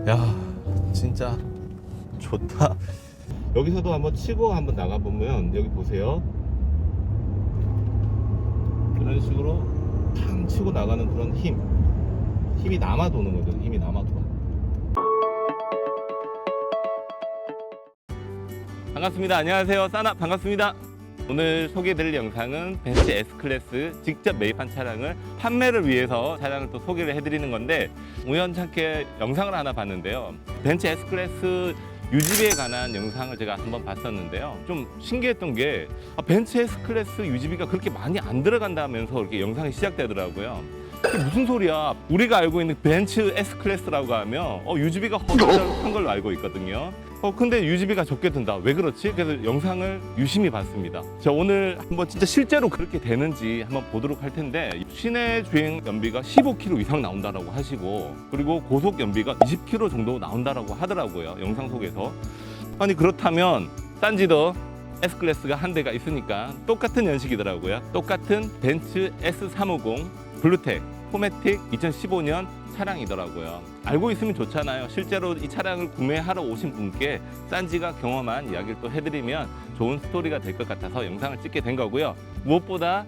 야, 진짜 좋다. 여기서도 한번 치고 한번 나가보면 여기 보세요. 이런 식으로 탕 치고 나가는 그런 힘이 남아 도는 거죠. 힘이 남아 돌아. 반갑습니다. 안녕하세요. 싸나 반갑습니다. 오늘 소개해드릴 영상은 벤츠 S클래스 직접 매입한 차량을 판매를 위해서 차량을 또 소개를 해드리는 건데, 우연찮게 영상을 하나 봤는데요. 벤츠 S클래스 유지비에 관한 영상을 제가 한번 봤었는데요. 좀 신기했던 게 벤츠 S클래스 유지비가 그렇게 많이 안 들어간다면서 이렇게 영상이 시작되더라고요. 그게 무슨 소리야? 우리가 알고 있는 벤츠 S클래스라고 하면 유지비가 허접한 걸로 알고 있거든요. 근데 유지비가 적게 든다. 왜 그렇지? 그래서 영상을 유심히 봤습니다. 자, 오늘 한번 진짜 실제로 그렇게 되는지 한번 보도록 할 텐데, 시내 주행 연비가 15km 이상 나온다라고 하시고, 그리고 고속 연비가 20km 정도 나온다라고 하더라고요. 영상 속에서. 아니, 그렇다면 딴지도 S클래스가 한 대가 있으니까 똑같은 연식이더라고요. 똑같은 벤츠 S350 블루텍 포매틱 2015년 차량이더라고요. 알고 있으면 좋잖아요. 실제로 이 차량을 구매하러 오신 분께 딴지가 경험한 이야기를 또 해드리면 좋은 스토리가 될 것 같아서 영상을 찍게 된 거고요. 무엇보다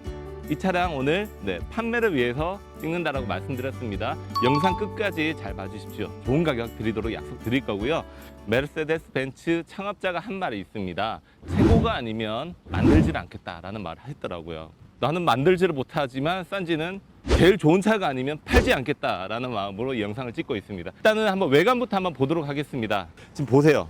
이 차량 오늘 판매를 위해서 찍는다라고 말씀드렸습니다. 영상 끝까지 잘 봐주십시오. 좋은 가격 드리도록 약속드릴 거고요. 메르세데스 벤츠 창업자가 한 말이 있습니다. 최고가 아니면 만들지를 않겠다라는 말을 했더라고요. 나는 만들지를 못하지만 싼지는 제일 좋은 차가 아니면 팔지 않겠다라는 마음으로 이 영상을 찍고 있습니다. 일단은 한번 외관부터 한번 보도록 하겠습니다. 지금 보세요.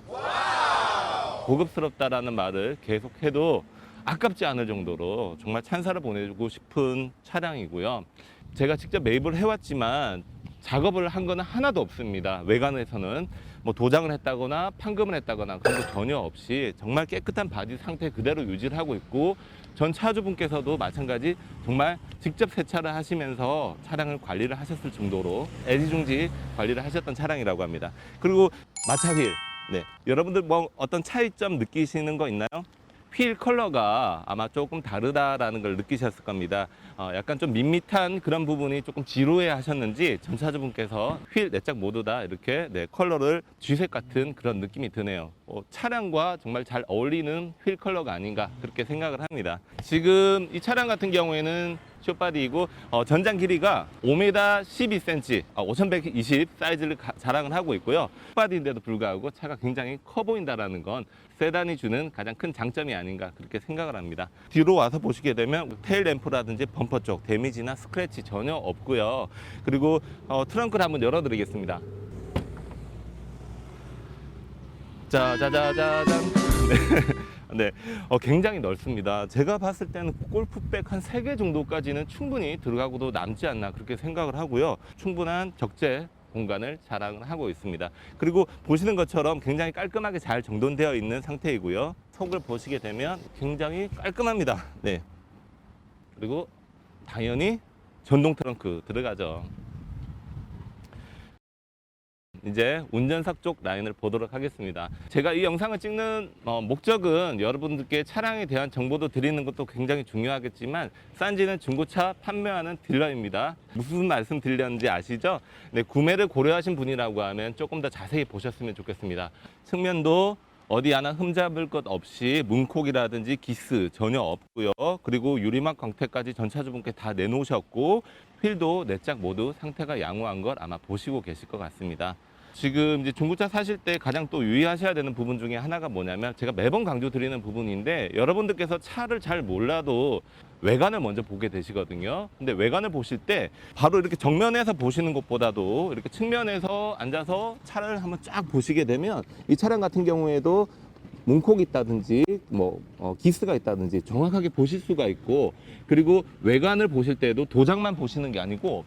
고급스럽다라는 말을 계속해도 아깝지 않을 정도로 정말 찬사를 보내주고 싶은 차량이고요. 제가 직접 매입을 해왔지만 작업을 한 거는 하나도 없습니다. 외관에서는 뭐 도장을 했다거나 판금을 했다거나 그런 거 전혀 없이 정말 깨끗한 바디 상태 그대로 유지를 하고 있고, 전 차주분께서도 마찬가지 정말 직접 세차를 하시면서 차량을 관리를 하셨을 정도로 애지중지 관리를 하셨던 차량이라고 합니다. 그리고 마차 휠, 여러분들 뭐 어떤 차이점 느끼시는 거 있나요? 휠 컬러가 아마 조금 다르다라는 걸 느끼셨을 겁니다. 약간 좀 밋밋한 그런 부분이 조금 지루해 하셨는지 전차주분께서 휠 내짝 모두 다 이렇게 컬러를 쥐색 같은 그런 느낌이 드네요. 차량과 정말 잘 어울리는 휠 컬러가 아닌가 그렇게 생각을 합니다. 지금 이 차량 같은 경우에는 숏바디이고 전장 길이가 5m 12cm, 5120 사이즈를 자랑을 하고 있고요. 숏바디인데도 불구하고 차가 굉장히 커 보인다라는 건 세단이 주는 가장 큰 장점이 아닌가 그렇게 생각을 합니다. 뒤로 와서 보시게 되면 테일 램프라든지 범퍼 쪽 데미지나 스크래치 전혀 없고요. 그리고 트렁크를 한번 열어드리겠습니다. 짜자자자잔. 굉장히 넓습니다. 제가 봤을 때는 골프백 한 3개 정도까지는 충분히 들어가고도 남지 않나 그렇게 생각을 하고요. 충분한 적재 공간을 자랑을 하고 있습니다. 그리고 보시는 것처럼 굉장히 깔끔하게 잘 정돈되어 있는 상태이고요. 속을 보시게 되면 굉장히 깔끔합니다. 그리고 당연히 전동 트렁크 들어가죠. 이제 운전석 쪽 라인을 보도록 하겠습니다. 제가 이 영상을 찍는 목적은 여러분들께 차량에 대한 정보도 드리는 것도 굉장히 중요하겠지만, 싼지는 중고차 판매하는 딜러입니다. 무슨 말씀 드리려는지 아시죠? 구매를 고려하신 분이라고 하면 조금 더 자세히 보셨으면 좋겠습니다. 측면도 어디 하나 흠잡을 것 없이 문콕이라든지 기스 전혀 없고요. 그리고 유리막 광택까지 전차주분께 다 내놓으셨고, 휠도 내짝 모두 상태가 양호한 걸 아마 보시고 계실 것 같습니다. 지금 이제 중고차 사실 때 가장 또 유의하셔야 되는 부분 중에 하나가 뭐냐면, 제가 매번 강조드리는 부분인데, 여러분들께서 차를 잘 몰라도 외관을 먼저 보게 되시거든요. 근데 외관을 보실 때 바로 이렇게 정면에서 보시는 것보다도 이렇게 측면에서 앉아서 차를 한번 쫙 보시게 되면, 이 차량 같은 경우에도 문콕이 있다든지 기스가 있다든지 정확하게 보실 수가 있고, 그리고 외관을 보실 때도 도장만 보시는 게 아니고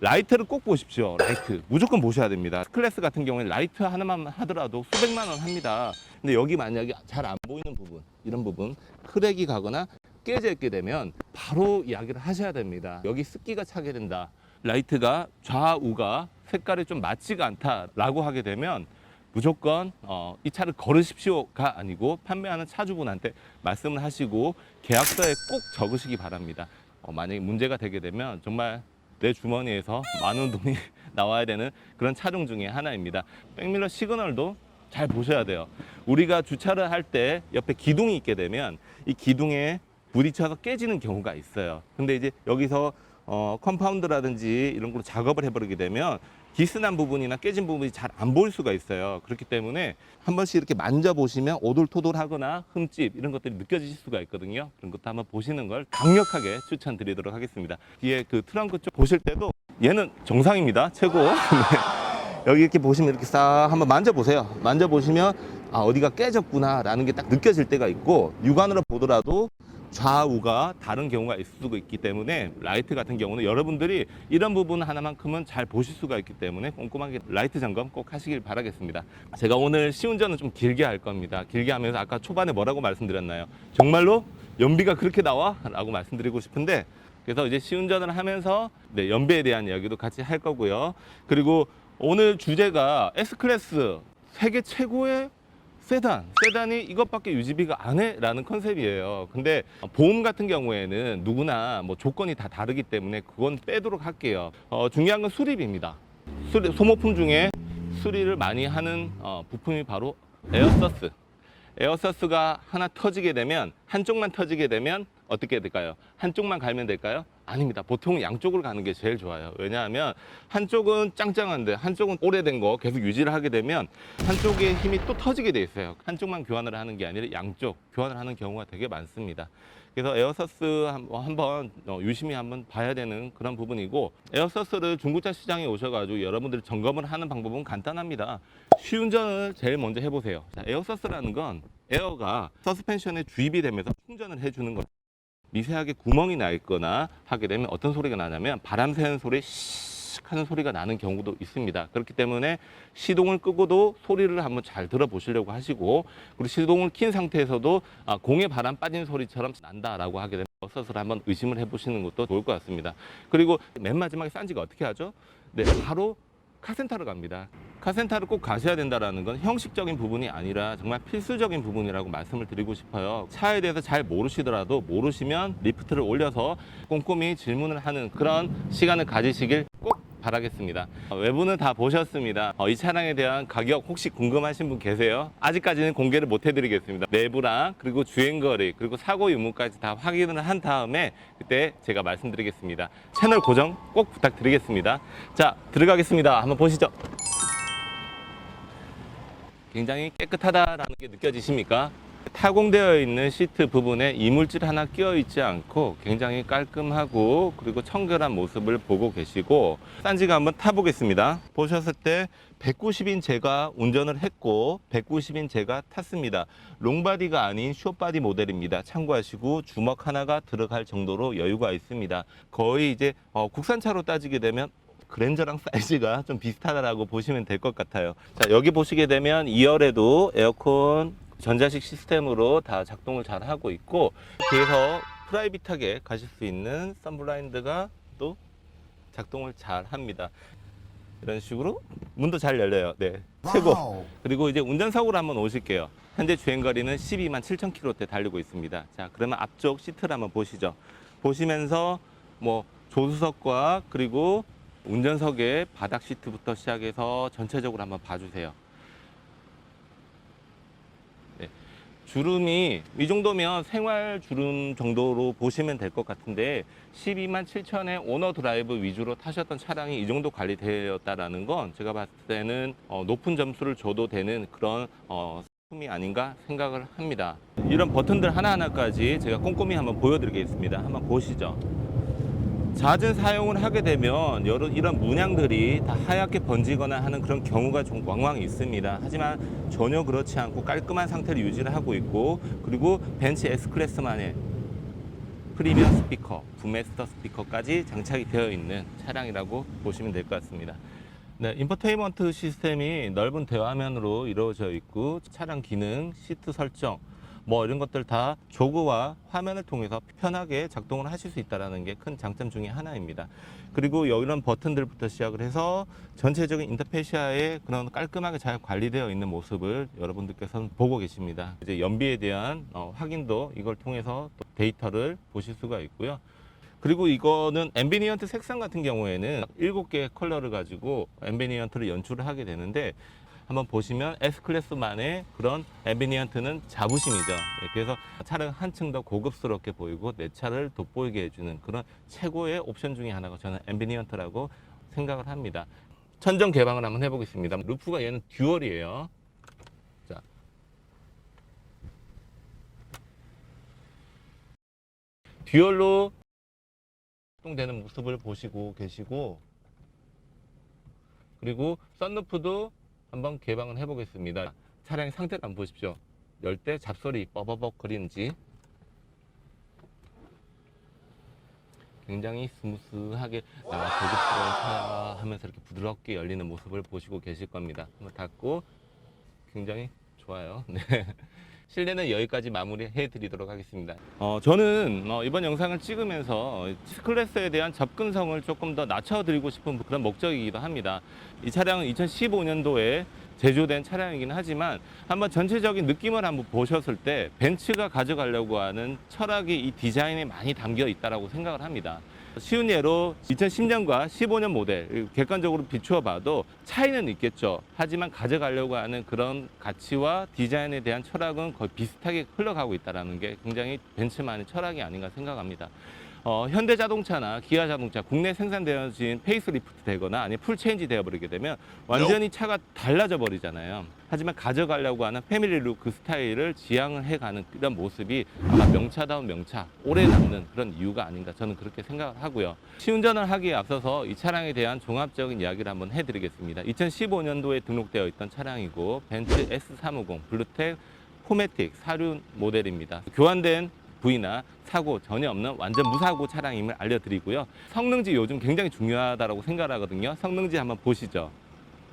라이트를 꼭 보십시오. 라이트 무조건 보셔야 됩니다. 클래스 같은 경우에 라이트 하나만 하더라도 수백만 원 합니다. 근데 여기 만약에 잘 안 보이는 부분, 이런 부분 크랙이 가거나 깨져 있게 되면 바로 이야기를 하셔야 됩니다. 여기 습기가 차게 된다, 라이트가 좌우가 색깔이 좀 맞지가 않다라고 하게 되면 무조건 이 차를 걸으십시오가 아니고 판매하는 차주분한테 말씀을 하시고 계약서에 꼭 적으시기 바랍니다. 만약에 문제가 되게 되면 정말 내 주머니에서 많은 돈이 나와야 되는 그런 차종 중에 하나입니다. 백밀러 시그널도 잘 보셔야 돼요. 우리가 주차를 할 때 옆에 기둥이 있게 되면 이 기둥에 부딪혀서 깨지는 경우가 있어요. 근데 이제 여기서 컴파운드라든지 이런 걸로 작업을 해버리게 되면 기스난 부분이나 깨진 부분이 잘 안 보일 수가 있어요. 그렇기 때문에 한 번씩 이렇게 만져보시면 오돌토돌하거나 흠집 이런 것들이 느껴지실 수가 있거든요. 그런 것도 한번 보시는 걸 강력하게 추천드리도록 하겠습니다. 뒤에 그 트렁크 쪽 보실 때도 얘는 정상입니다. 최고. 네. 여기 이렇게 보시면 이렇게 싹 한번 만져보세요. 만져보시면 아, 어디가 깨졌구나 라는 게 딱 느껴질 때가 있고, 육안으로 보더라도 좌우가 다른 경우가 있을 수가 있기 때문에 라이트 같은 경우는 여러분들이 이런 부분 하나만큼은 잘 보실 수가 있기 때문에 꼼꼼하게 라이트 점검 꼭 하시길 바라겠습니다. 제가 오늘 시운전은 좀 길게 할 겁니다. 길게 하면서 아까 초반에 뭐라고 말씀드렸나요? 정말로 연비가 그렇게 나와? 라고 말씀드리고 싶은데, 그래서 이제 시운전을 하면서 네, 연비에 대한 이야기도 같이 할 거고요. 그리고 오늘 주제가 S클래스 세계 최고의 세단이 이것밖에 유지비가 안 해? 라는 컨셉이에요. 근데 보험 같은 경우에는 누구나 뭐 조건이 다 다르기 때문에 그건 빼도록 할게요. 중요한 건 수리비입니다. 소모품 중에 수리를 많이 하는 부품이 바로 에어서스. 에어서스가 하나 터지게 되면, 한쪽만 터지게 되면 어떻게 될까요? 한쪽만 갈면 될까요? 아닙니다. 보통 양쪽으로 가는 게 제일 좋아요. 왜냐하면 한쪽은 짱짱한데 한쪽은 오래된 거 계속 유지를 하게 되면 한쪽의 힘이 또 터지게 돼 있어요. 한쪽만 교환을 하는 게 아니라 양쪽 교환을 하는 경우가 되게 많습니다. 그래서 에어서스 한번 유심히 한번 봐야 되는 그런 부분이고, 에어서스를 중고차 시장에 오셔가지고 여러분들이 점검을 하는 방법은 간단합니다. 시운전을 제일 먼저 해보세요. 자, 에어서스라는 건 에어가 서스펜션에 주입이 되면서 충전을 해주는 거예요. 미세하게 구멍이 나 있거나 하게 되면 어떤 소리가 나냐면 바람 새는 소리, 씩 하는 소리가 나는 경우도 있습니다. 그렇기 때문에 시동을 끄고도 소리를 한번 잘 들어보시려고 하시고, 그리고 시동을 킨 상태에서도 공에 바람 빠진 소리처럼 난다라고 하게 되면 에어서스를 한번 의심을 해보시는 것도 좋을 것 같습니다. 그리고 맨 마지막에 싼지가 어떻게 하죠? 네, 바로 카센터를 갑니다. 카센터를 꼭 가셔야 된다는 건 형식적인 부분이 아니라 정말 필수적인 부분이라고 말씀을 드리고 싶어요. 차에 대해서 잘 모르시더라도 모르시면 리프트를 올려서 꼼꼼히 질문을 하는 그런 시간을 가지시길 꼭 바라겠습니다. 외부는 다 보셨습니다. 이 차량에 대한 가격 혹시 궁금하신 분 계세요? 아직까지는 공개를 못 해드리겠습니다. 내부랑 그리고 주행거리 그리고 사고 유무까지 다 확인을 한 다음에 그때 제가 말씀드리겠습니다. 채널 고정 꼭 부탁드리겠습니다. 자, 들어가겠습니다. 한번 보시죠. 굉장히 깨끗하다라는 게 느껴지십니까? 타공되어 있는 시트 부분에 이물질 하나 끼어 있지 않고 굉장히 깔끔하고 그리고 청결한 모습을 보고 계시고, 싼지가 한번 타보겠습니다. 보셨을 때 190인 제가 운전을 했고 190인 제가 탔습니다. 롱바디가 아닌 숏바디 모델입니다. 참고하시고 주먹 하나가 들어갈 정도로 여유가 있습니다. 거의 이제 국산차로 따지게 되면 그랜저랑 사이즈가 좀 비슷하다라고 보시면 될 것 같아요. 자, 여기 보시게 되면 2열에도 에어컨 전자식 시스템으로 다 작동을 잘 하고 있고, 뒤에서 프라이빗하게 가실 수 있는 선블라인드가 또 작동을 잘 합니다. 이런 식으로 문도 잘 열려요. 네, 최고. 그리고 이제 운전석으로 한번 오실게요. 현재 주행거리는 12만 7,000km대 달리고 있습니다. 자, 그러면 앞쪽 시트를 한번 보시죠. 보시면서 뭐 조수석과 그리고 운전석의 바닥 시트부터 시작해서 전체적으로 한번 봐주세요. 네. 주름이 이 정도면 생활 주름 정도로 보시면 될 것 같은데, 12만 7천의 오너 드라이브 위주로 타셨던 차량이 이 정도 관리되었다라는 건 제가 봤을 때는 높은 점수를 줘도 되는 그런 품이 아닌가 생각을 합니다. 이런 버튼들 하나하나까지 제가 꼼꼼히 한번 보여드리겠습니다. 한번 보시죠. 잦은 사용을 하게 되면 이런 문양들이 다 하얗게 번지거나 하는 그런 경우가 좀 왕왕 있습니다. 하지만 전혀 그렇지 않고 깔끔한 상태를 유지를 하고 있고, 그리고 벤츠 S클래스만의 프리미엄 스피커, 부메스터 스피커까지 장착이 되어 있는 차량이라고 보시면 될 것 같습니다. 네, 인포테인먼트 시스템이 넓은 대화면으로 이루어져 있고, 차량 기능, 시트 설정, 뭐 이런 것들 다 조그와 화면을 통해서 편하게 작동을 하실 수 있다는 게 큰 장점 중에 하나입니다. 그리고 이런 버튼들부터 시작을 해서 전체적인 인터페시아에 그런 깔끔하게 잘 관리되어 있는 모습을 여러분들께서는 보고 계십니다. 이제 연비에 대한 확인도 이걸 통해서 또 데이터를 보실 수가 있고요. 그리고 이거는 앰비니언트 색상 같은 경우에는 7개의 컬러를 가지고 앰비니언트를 연출을 하게 되는데, 한번 보시면 S클래스만의 그런 앰비니언트는 자부심이죠. 그래서 차를 한층 더 고급스럽게 보이고 내 차를 돋보이게 해주는 그런 최고의 옵션 중에 하나가 저는 앰비니언트라고 생각을 합니다. 천정 개방을 한번 해보겠습니다. 루프가 얘는 듀얼이에요. 자, 듀얼로 작동되는 모습을 보시고 계시고, 그리고 썬루프도 한번 개방을 해보겠습니다. 차량의 상태를 한번 보십시오. 열 때 잡소리 뻐버벅 거리는지 굉장히 스무스하게 고급스러운 차 하면서 이렇게 부드럽게 열리는 모습을 보시고 계실 겁니다. 한번 닫고 굉장히 좋아요. 네. 실내는 여기까지 마무리해 드리도록 하겠습니다. 저는 이번 영상을 찍으면서 S클래스에 대한 접근성을 조금 더 낮춰드리고 싶은 그런 목적이기도 합니다. 이 차량은 2015년도에 제조된 차량이긴 하지만 한번 전체적인 느낌을 한번 보셨을 때 벤츠가 가져가려고 하는 철학이 이 디자인에 많이 담겨 있다고 생각을 합니다. 쉬운 예로 2010년과 15년 모델 객관적으로 비추어 봐도 차이는 있겠죠. 하지만 가져가려고 하는 그런 가치와 디자인에 대한 철학은 거의 비슷하게 흘러가고 있다는 게 굉장히 벤츠만의 철학이 아닌가 생각합니다. 현대자동차나 기아자동차 국내 생산되어진 페이스리프트 되거나 아니면 풀체인지 되어버리게 되면 완전히 차가 달라져 버리잖아요. 하지만 가져가려고 하는 패밀리룩 그 스타일을 지향을 해가는 이런 모습이 아마 명차다운 명차, 오래 남는 그런 이유가 아닌가 저는 그렇게 생각을 하고요. 시운전을 하기에 앞서서 이 차량에 대한 종합적인 이야기를 한번 해드리겠습니다. 2015년도에 등록되어 있던 차량이고 벤츠 S350 블루텍 포매틱 4륜 모델입니다. 교환된 부위나 사고 전혀 없는 완전 무사고 차량임을 알려드리고요. 성능지 요즘 굉장히 중요하다고 생각하거든요. 성능지 한번 보시죠.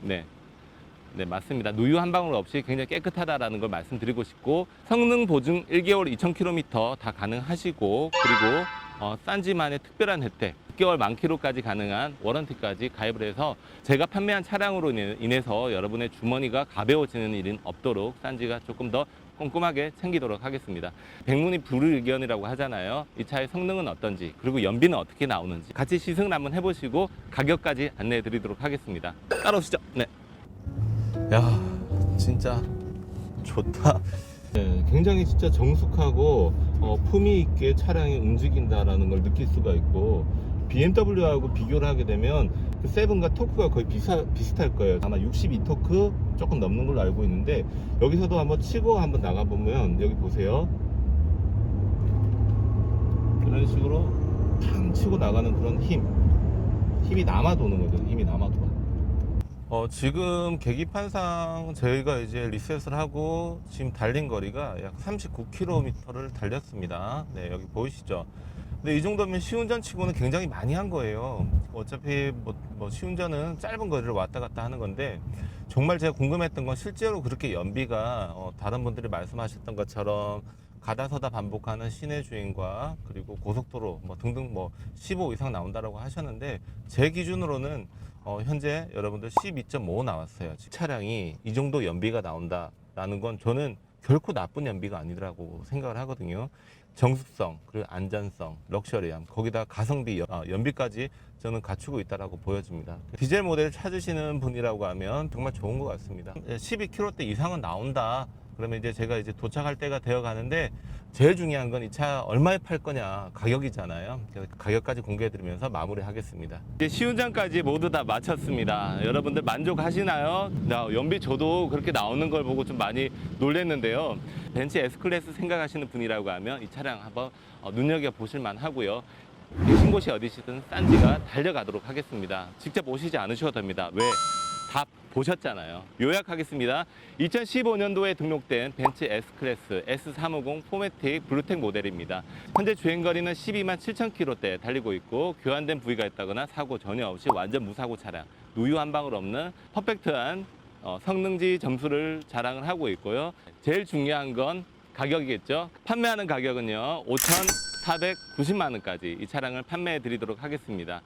네, 맞습니다. 누유 한 방울 없이 굉장히 깨끗하다는 걸 말씀드리고 싶고, 성능 보증 1개월 2,000km 다 가능하시고, 그리고 싼지만의 특별한 혜택 6개월 만키로까지 가능한 워런티까지 가입을 해서 제가 판매한 차량으로 인해서 여러분의 주머니가 가벼워지는 일은 없도록 싼지가 조금 더 꼼꼼하게 챙기도록 하겠습니다. 백문이 불여일견이라고 하잖아요. 이 차의 성능은 어떤지, 그리고 연비는 어떻게 나오는지 같이 시승을 한번 해보시고 가격까지 안내해 드리도록 하겠습니다. 따라오시죠. 네. 야, 진짜 좋다. 네, 굉장히 진짜 정숙하고 품위 있게 차량이 움직인다라는 걸 느낄 수가 있고, BMW하고 비교를 하게 되면 그 세븐과 토크가 거의 비슷할 거예요. 아마 62토크 조금 넘는 걸로 알고 있는데, 여기서도 한번 치고 한번 나가보면 여기 보세요. 이런 식으로 탕 치고 나가는 그런 힘이 남아 도는 거죠. 힘이 남아 돌아. 지금 계기판상 저희가 이제 리셋을 하고 지금 달린 거리가 약 39km를 달렸습니다. 네, 여기 보이시죠? 근데 이 정도면 시운전 치고는 굉장히 많이 한 거예요. 어차피 뭐 시운전은 짧은 거리를 왔다 갔다 하는 건데, 정말 제가 궁금했던 건 실제로 그렇게 연비가 다른 분들이 말씀하셨던 것처럼 가다 서다 반복하는 시내 주행과 그리고 고속도로 등등 15 이상 나온다라고 하셨는데, 제 기준으로는 현재 여러분들 12.5 나왔어요. 차량이 이 정도 연비가 나온다라는 건 저는 결코 나쁜 연비가 아니라고 생각을 하거든요. 정숙성, 그리고 안전성, 럭셔리함, 거기다 가성비, 연비까지 저는 갖추고 있다라고 보여집니다. 디젤 모델을 찾으시는 분이라고 하면 정말 좋은 것 같습니다. 12km대 이상은 나온다. 그러면 이제 제가 이제 도착할 때가 되어 가는데, 제일 중요한 건 이 차 얼마에 팔 거냐, 가격이잖아요. 그래서 가격까지 공개해 드리면서 마무리 하겠습니다. 이제 시운전까지 모두 다 마쳤습니다. 여러분들 만족하시나요? 연비 저도 그렇게 나오는 걸 보고 좀 많이 놀랐는데요. 벤츠 S클래스 생각하시는 분이라고 하면 이 차량 한번 눈여겨보실 만 하고요. 계신 곳이 어디시든 싼지가 달려가도록 하겠습니다. 직접 오시지 않으셔도 됩니다. 왜? 다 보셨잖아요. 요약하겠습니다. 2015년도에 등록된 벤츠 S클래스 S350 포매틱 블루텍 모델입니다. 현재 주행거리는 12만 7,000km대 달리고 있고, 교환된 부위가 있다거나 사고 전혀 없이 완전 무사고 차량, 누유 한 방울 없는 퍼펙트한 성능지 점수를 자랑을 하고 있고요. 제일 중요한 건 가격이겠죠. 판매하는 가격은요 5,490만 원까지 이 차량을 판매해 드리도록 하겠습니다.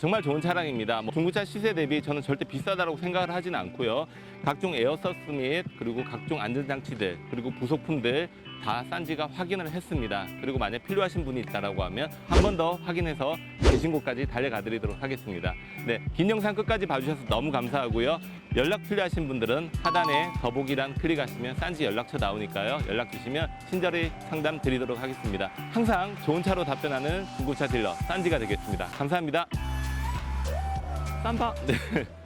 정말 좋은 차량입니다. 중고차 시세 대비 저는 절대 비싸다고 생각을 하지는 않고요. 각종 에어서스 및 그리고 각종 안전장치들, 그리고 부속품들 다 싼지가 확인을 했습니다. 그리고 만약 필요하신 분이 있다라고 하면 한 번 더 확인해서 계신 곳까지 달려가 드리도록 하겠습니다. 네, 긴 영상 끝까지 봐주셔서 너무 감사하고요. 연락 필요하신 분들은 하단에 더보기란 클릭하시면 싼지 연락처 나오니까요. 연락 주시면 친절히 상담 드리도록 하겠습니다. 항상 좋은 차로 답변하는 중고차 딜러 싼지가 되겠습니다. 감사합니다. 싼바. 네.